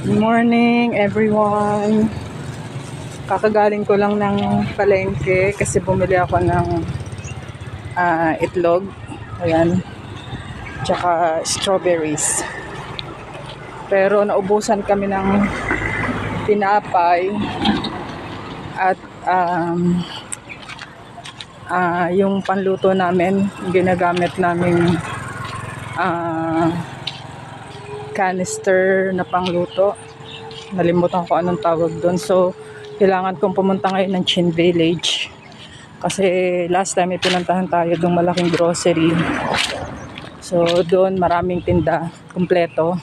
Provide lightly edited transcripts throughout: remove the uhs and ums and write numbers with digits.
Good morning everyone. Kakagaling ko lang ng palengke kasi bumili ako ng itlog. Ayan. Tsaka strawberries. Pero naubusan kami ng tinapay at yung panluto namin, ginagamit namin canister na pangluto. Nalimutan ko anong tawag doon. So, kailangan kong pumunta ngayon ng Chin Village. Kasi last time pinuntahan tayo doong malaking grocery. So, doon maraming tinda, kumpleto.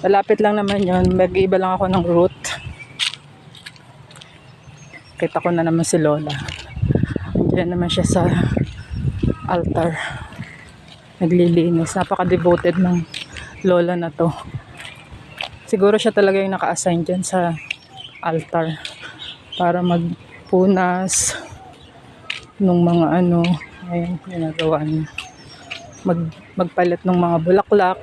Malapit lang naman yun. Mag-iiba lang ako ng route. Kita ko na naman si Lola. Diyan naman siya sa altar. Naglilinis. Napaka-devoted ng Lola na to. Siguro siya talaga yung naka-assign dyan sa altar para magpunas nung mga ayun, ginagawa niya. Magpalit ng mga bulaklak,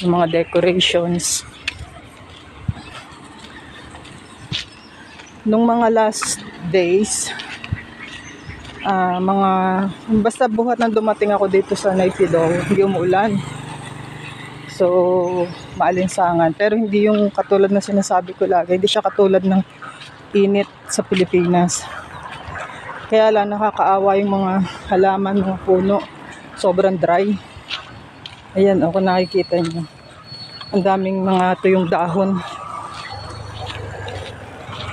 ng mga decorations. Nung mga last days, basta buhat nang dumating ako dito sa Naypyidaw, hindi umuulan. So, maalinsangan. Pero hindi yung katulad na sinasabi ko lagi. Hindi siya katulad ng init sa Pilipinas. Kaya lang nakakaawa yung mga halaman, mga puno. Sobrang dry. Ayan, kung nakikita nyo. Ang daming mga tuyong dahon.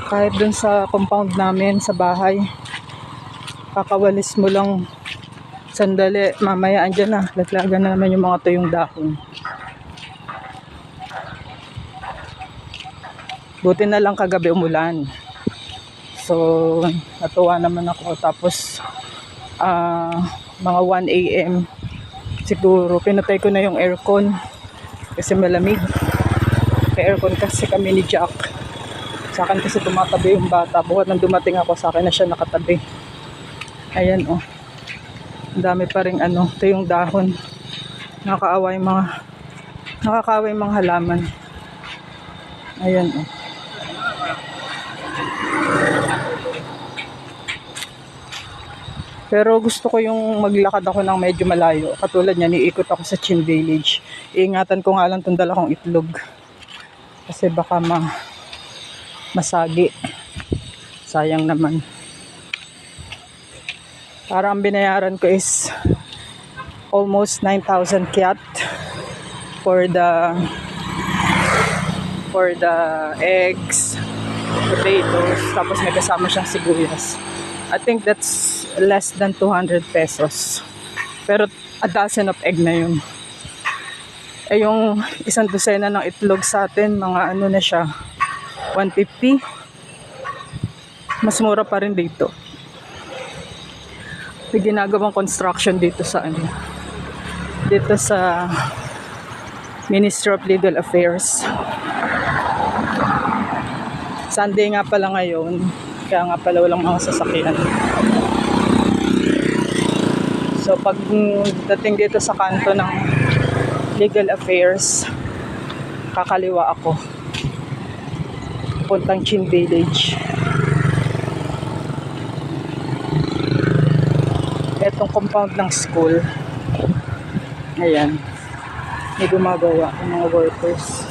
Kahit dun sa compound namin, sa bahay, kakawalis mo lang sandali. Mamaya andyan na. Laglagan na naman yung mga tuyong dahon. Buti na lang kagabi umulan. So, natuwa naman ako. Tapos, mga 1 a.m. siguro, pinatay ko na yung aircon. Kasi malamig. May aircon kasi kami ni Jack. Sa akin kasi tumatabi yung bata. Buhat nang dumating ako, sa akin na siya nakatabi. Ayan Ang dami pa rin ito yung dahon. Nakakaawa yung mga halaman. Ayan Pero gusto ko yung maglakad ako ng medyo malayo. Katulad niya, niikot ako sa Chin Village. Iingatan ko nga lang itong dala kong itlog. Kasi baka masagi. Sayang naman. Para ang binayaran ko is almost 9,000 kyat for the eggs, potatoes, tapos may kasama siyang sibuyas. I think that's less than 200 pesos. Pero a dozen of egg na yun. Yung isang dosena ng itlog sa atin, mga na siya, 150. Mas mura pa rin dito. May ginagawang construction dito sa dito sa Ministry of Legal Affairs. Sunday nga pala ngayon, kaya nga pala walang mga sasakyan. So pag dating dito sa kanto ng Legal Affairs, kakaliwa ako puntang Chin Village. Etong compound ng school, ayan, may gumagawa ng mga workers.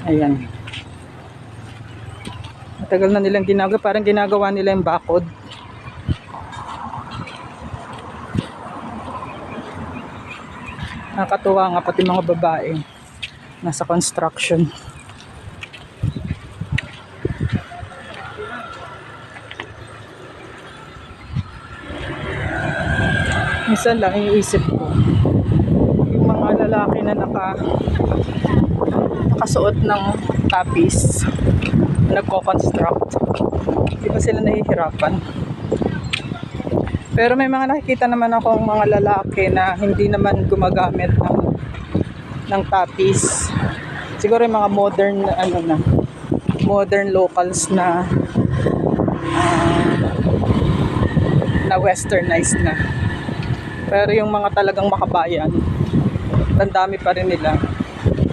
Ayan. Matagal na nilang ginagawa. Parang ginagawa nila yung bakod. Nakakatuwa nga pati mga babae nasa construction. Minsan lang iniisip ko yung mga lalaki na nakasuot ng tapis, nagko-construct, di ba sila nahihirapan? Pero may mga nakikita naman akong mga lalaki na hindi naman gumagamit ng tapis. Siguro yung mga modern locals na westernized na. Pero yung mga talagang makabayan, ang dami pa rin nila.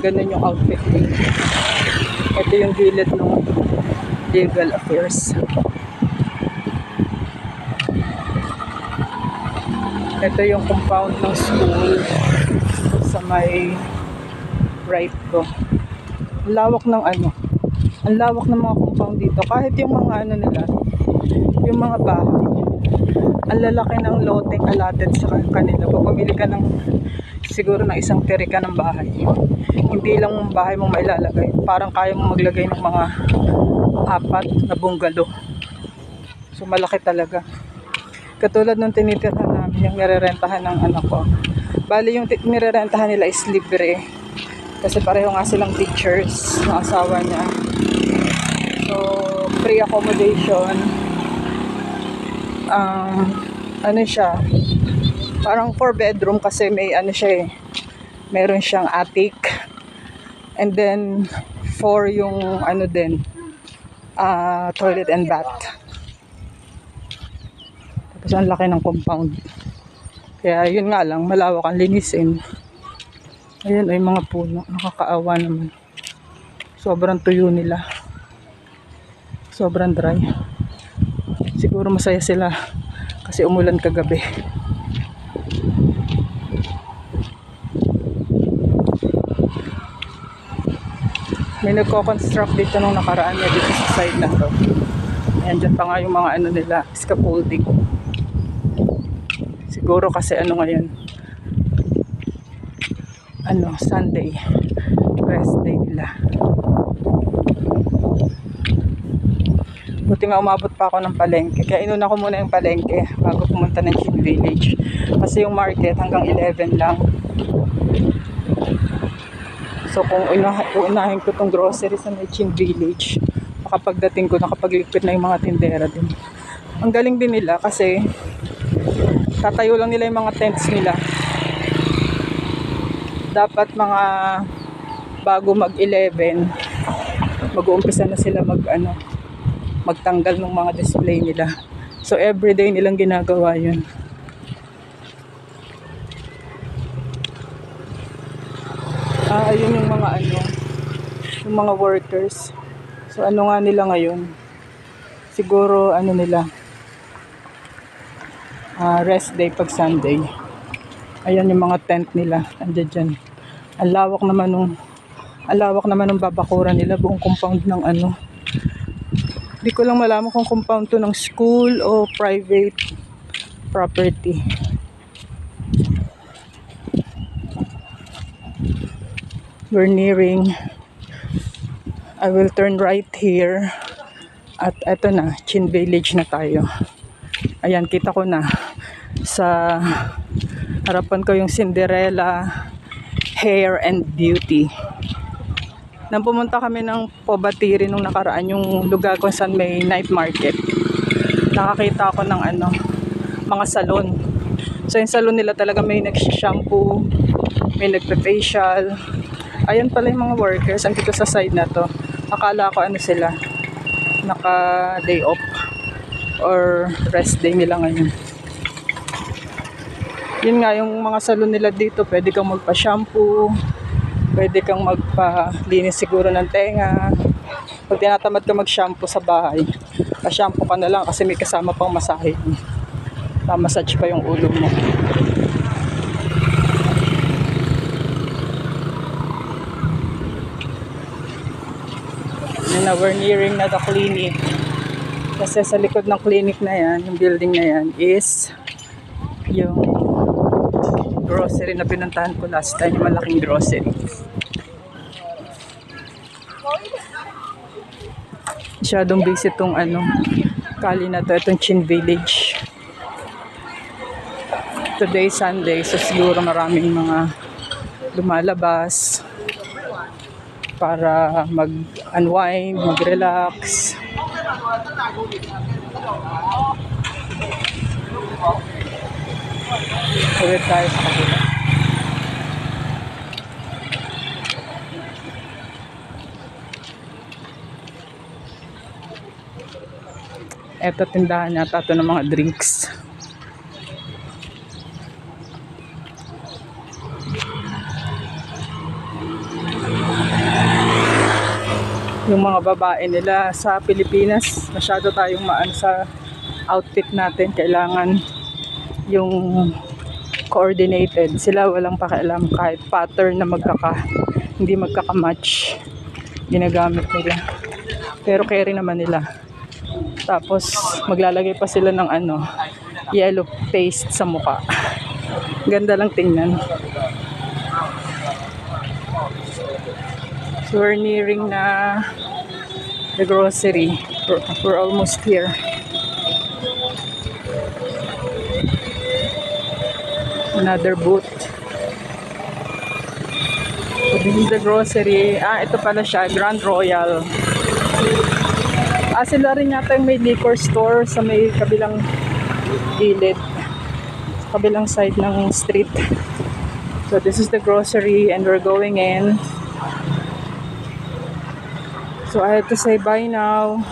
Ganun yung outfit nila. Ito yung gilid ng legal affairs. Ito yung compound ng school sa may right ko. Ang lawak ng ang lawak ng mga compound dito. Kahit yung mga nila, yung mga bahay, ang lalaki ng loteng allotted sa kanila. Pag pumili ka ng siguro ng isang terika ng bahay, hindi lang bahay mong mailalagay. Parang kaya mong maglagay ng mga 4 na bungalow. So malaki talaga. Katulad nung tinitirhan namin, yung nirerentahan ng anak ko. Bali yung nirerentahan nila is libre. Kasi pareho nga silang teachers ng asawa niya. So, free accommodation. Siya, parang 4 bedroom kasi may siya meron siyang attic. And then, 4 yung toilet and bath. Tapos ang laki ng compound. Kaya yun nga lang, malawak ang linisin. Ayan ay mga puno. Nakakaawa naman. Sobrang tuyo nila. Sobrang dry. Siguro masaya sila kasi umulan kagabi. May nagko-construct dito nung nakaraan niya dito sa side na to. Ayan, dyan pa nga yung mga nila, scaffolding. Siguro kasi ngayon, Sunday, rest day nila. Buti nga umabot pa ako ng palengke. Kaya inuna ko muna yung palengke bago pumunta ng Chin Village. Kasi yung market hanggang 11 lang. So kung unahin ko tong grocery sa Chin Village, makapagdating ko, nakapagligpit na yung mga tindera din. Ang galing din nila kasi tatayo lang nila yung mga tents nila. Dapat mga bago mag-11, mag-uumpisa na sila magtanggal ng mga display nila. So everyday nilang ginagawa yun. Ayun yung mga yung mga workers. So nga nila ngayon? Siguro nila, rest day pag Sunday. Ayan yung mga tent nila. Andiyan dyan. Ang lawak naman ng babakuran nila. Buong compound ng Hindi ko lang malaman kung compound to ng school o private property. We're nearing. I will turn right here. At eto na, Chin Village na tayo. Ayan, kita ko na. Sa harapan ko yung Cinderella Hair and Beauty. Nang pumunta kami ng Pobatiri nung nakaraan, yung lugar kung saan may night market, nakakita ako ng mga salon. So yung salon nila talaga may nag-shampoo, may nagpe-facial. Ayan pala yung mga workers andito sa side na to. Akala ko sila, naka day off or rest day nila ngayon. Yun nga, yung mga salon nila dito, pwede kang magpa-shampoo, pwede kang magpa-linis siguro ng tenga. Pag tinatamad ka mag-shampoo sa bahay, pa-shampoo ka na lang kasi may kasama pang masahe. Pa-massage pa yung ulo mo. And now we're nearing na the clinic. Kasi sa likod ng clinic na yan, yung building na yan, is yung grocery na pinuntahan ko last time, yung malaking grocery. Masyadong busy itong kali na to, itong Chin Village. Today Sunday, so siguro maraming mga lumalabas para mag-unwind, mag-relax. Ulit tayo sa kabila. Eto tindahan yata ito ng mga drinks. yung mga babae nila sa Pilipinas. Masyado tayong maan sa outfit natin. Kailangan yung coordinated. Sila walang pakialam kahit pattern na hindi magkaka-match ginagamit nila. Pero carry naman nila. Tapos maglalagay pa sila ng yellow paste sa mukha. Ganda lang tingnan. So we're nearing na the grocery. We're almost here. Another booth. So this is the grocery. Ito pala siya, Grand Royal. Sila rin yata yung may liquor store sa may kabilang gilid. Kabilang side ng street. So this is the grocery and we're going in. So I have to say bye now.